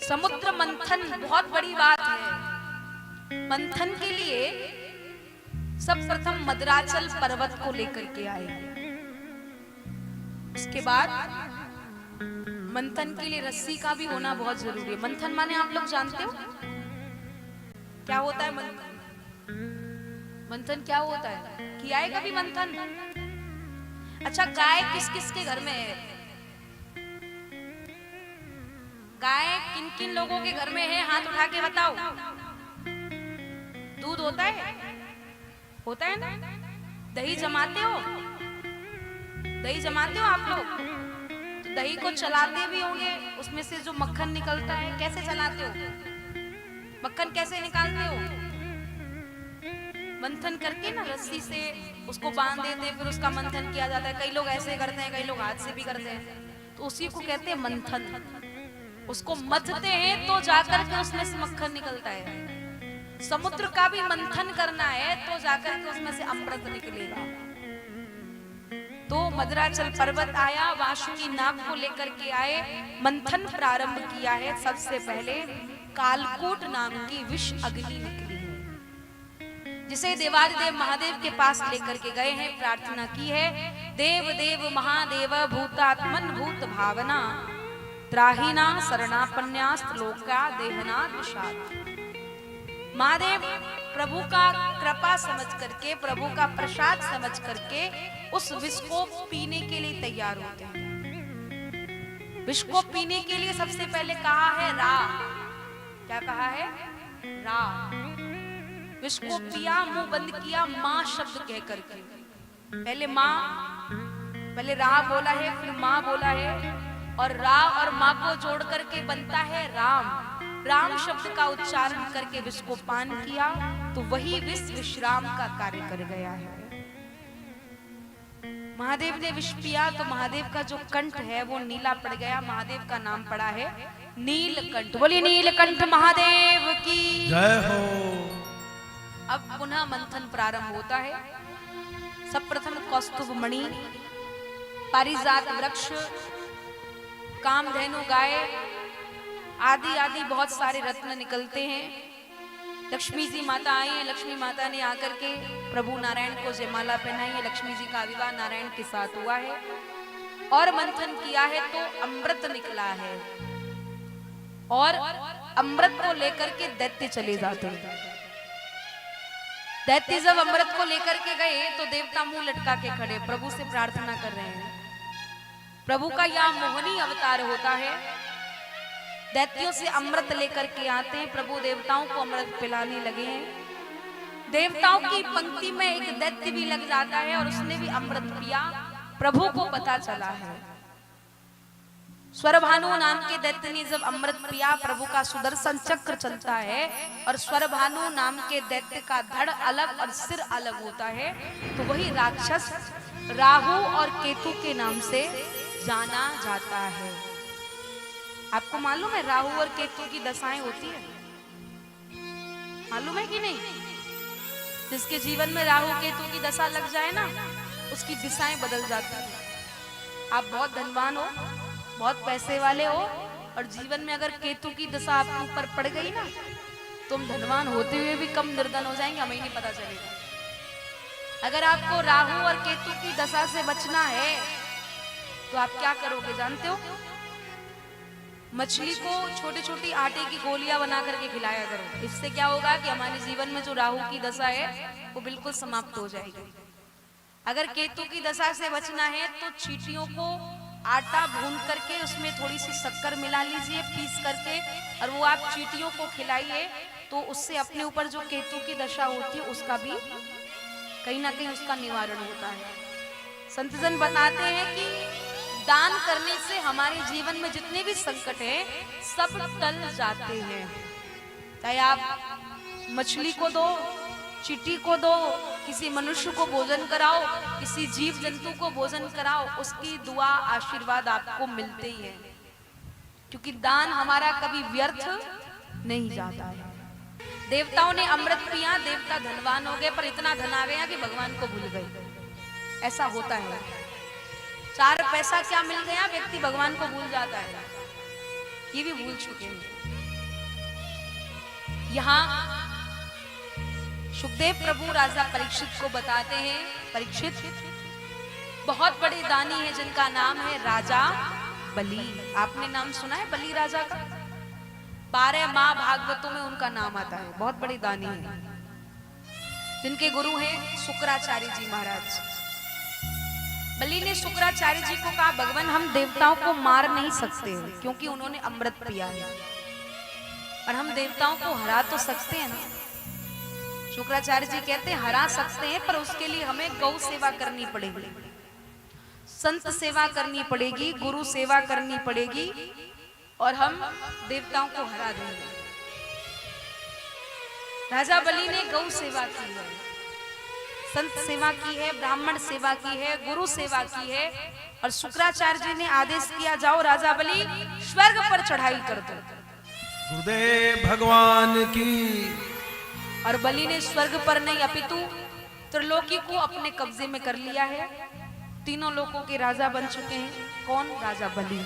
समुद्र मंथन बहुत बड़ी बात है। मंथन के लिए सब प्रथम मद्राचल पर्वत को लेकर के आए। उसके बाद मंथन के लिए रस्सी का भी होना बहुत जरूरी है। मंथन माने आप लोग जानते हो क्या होता है? मंथन मंथन क्या होता है? किया है कभी मंथन? अच्छा, गाय किस किस के घर में है? गाय किन किन लोगों के घर में है? हाथ उठा के बताओ। दूध होता है? होता है ना? दही जमाते हो? दही जमाते हो आप लोग? तो दही को चलाते भी होंगे, उसमें से जो मक्खन निकलता है कैसे चलाते हो? मक्खन कैसे निकालते हो? मंथन करके ना रस्सी से उसको बांध देते, फिर उसका मंथन किया जाता है। कई लोग ऐसे करते हैं, कई लोग हाथ से भी करते हैं। तो उसी को कहते हैं मंथन। उसको मथते हैं तो जाकर के उसमें से मक्खन निकलता है। समुद्र का भी मंथन करना है तो जाकर के उसमें से अमृत निकलेगा। तो मद्राचल पर्वत आया, वासुकी नाग को लेकर के आए, मंथन प्रारंभ किया है। सबसे पहले कालकूट नाम की विष अग्नि निकली है, जिसे देवादिदेव महादेव के पास लेकर के गए हैं। प्रार्थना की है, देव देव महादेव भूतात्मन भूत भावना त्राहीना शरणापन्यास्त लोका देहना दुषाद। महादेव प्रभु का कृपा समझ करके, प्रभु का प्रसाद समझ करके उस विष को पीने के लिए तैयार होते हैं। विष को पीने के लिए सबसे पहले कहा है रा। क्या कहा है? रा। विष को पिया, मुंह बंद किया, मां शब्द कह करके। पहले मां, पहले रा बोला है, फिर मां बोला है, और रा और मां को जोड़ करके बनता है राम। राम शब्द का उच्चारण करके विष को पान किया तो वही विष विश्राम का कार्य कर गया है। महादेव ने विष पिया तो महादेव का जो कंठ है वो नीला पड़ गया। महादेव का नाम पड़ा है नीलकंठ। बोलिए नीलकंठ महादेव की जय हो। अब पुनः मंथन प्रारंभ होता है। सब प्रथम कौस्तुभ मणि, पारिजात वृक्ष, कामधेनु गाय आदि आदि बहुत सारे रत्न निकलते हैं। लक्ष्मी जी माता आई है। लक्ष्मी माता ने आकर के प्रभु नारायण को जयमाला पहनाई है। लक्ष्मी जी का विवाह नारायण के साथ हुआ है और मंथन किया है तो अमृत निकला है। और अमृत को लेकर के दैत्य चले जाते हैं। दैत्य जब अमृत को लेकर के गए तो देवता मुंह लटका के खड़े प्रभु से प्रार्थना कर रहे हैं। प्रभु का यह मोहनी अवतार होता है। दैत्यों से अमृत लेकर के आते हैं। प्रभु देवताओं को अमृत पिलाने लगे हैं। देवताओं की पंक्ति में एक दैत्य भी लग जाता है और उसने भी अमृत पिया। प्रभु को पता चला है। स्वरभानु नाम के दैत्य ने जब अमृत पिया, प्रभु का सुदर्शन चक्र चलता है और स्वरभानु नाम के दैत्य का धड़ अलग और सिर अलग होता है, तो वही राक्षस राहु और केतु के नाम से जाना जाता है। आपको मालूम है राहु और केतु की दशाएं होती है? मालूम है कि नहीं? जिसके जीवन में राहु केतु की दशा लग जाए ना, उसकी दिशाएं बदल जाती है। आप बहुत धनवान हो, बहुत पैसे वाले हो, और जीवन में अगर केतु की दशा आपके ऊपर पड़ गई ना, तुम धनवान होते हुए भी कम निर्धन हो जाएंगे, हमें नहीं पता चलेगा। अगर आपको राहु और केतु की दशा से बचना है तो आप क्या करोगे जानते हो? मछली को छोटी छोटी आटे की गोलियां बना करके खिलाया करो। इससे क्या होगा कि हमारे जीवन में जो राहु की दशा है वो बिल्कुल समाप्त हो जाएगी। अगर केतु की दशा से बचना है तो चींटियों को आटा भून करके उसमें थोड़ी सी शक्कर मिला लीजिए पीस करके, और वो आप चींटियों को खिलाइए, तो उससे अपने ऊपर जो केतु की दशा होती है उसका भी कहीं ना कहीं उसका निवारण होता है। संतजन बताते हैं कि दान करने से हमारे जीवन में जितने भी संकट हैं सब टल जाते हैं। चाहे आप मछली को दो, चींटी को दो, किसी मनुष्य को भोजन कराओ, किसी जीव जंतु को भोजन कराओ, उसकी दुआ आशीर्वाद आपको मिलते ही है, क्योंकि दान हमारा कभी व्यर्थ नहीं जाता है। देवताओं ने अमृत पिया, देवता धनवान हो गए, पर इतना धन आ गया कि भगवान को भूल गए। ऐसा होता है। चार पैसा क्या मिल गया, व्यक्ति भगवान को भूल जाता है। ये भी भूल चुके हैं। यहाँ सुखदेव प्रभु राजा परीक्षित को बताते हैं, परीक्षित बहुत बड़े दानी है जिनका नाम है राजा बलि। आपने नाम सुना है बलि राजा का? 12 महाभागवतों में उनका नाम आता है। बहुत बड़े दानी है जिनके गुरु हैं शुक्राचार्य जी महाराज। बलि ने शुक्राचार्य जी को कहा, भगवान हम देवताओं को मार नहीं सकते क्योंकि उन्होंने अमृत पिया है, और हम देवताओं को हरा तो सकते हैं ना। शुक्राचार्य जी कहते हैं हरा सकते हैं, पर उसके लिए हमें गौ सेवा करनी पड़ेगी, संत सेवा करनी पड़ेगी, गुरु सेवा करनी पड़ेगी, और हम देवताओं को हरा देंगे। राजा बलि ने गौ सेवा की है, संत सेवा की है, ब्राह्मण सेवा की है, गुरु सेवा की है, और शुक्राचार्य जी ने आदेश किया जाओ राजा बलि स्वर्ग पर चढ़ाई कर दो। गुरुदेव भगवान की। और बलि ने स्वर्ग पर नहीं अपितु त्रिलोकी को अपने कब्जे में कर लिया है। तीनों लोगों के राजा बन चुके हैं। कौन? राजा बलि।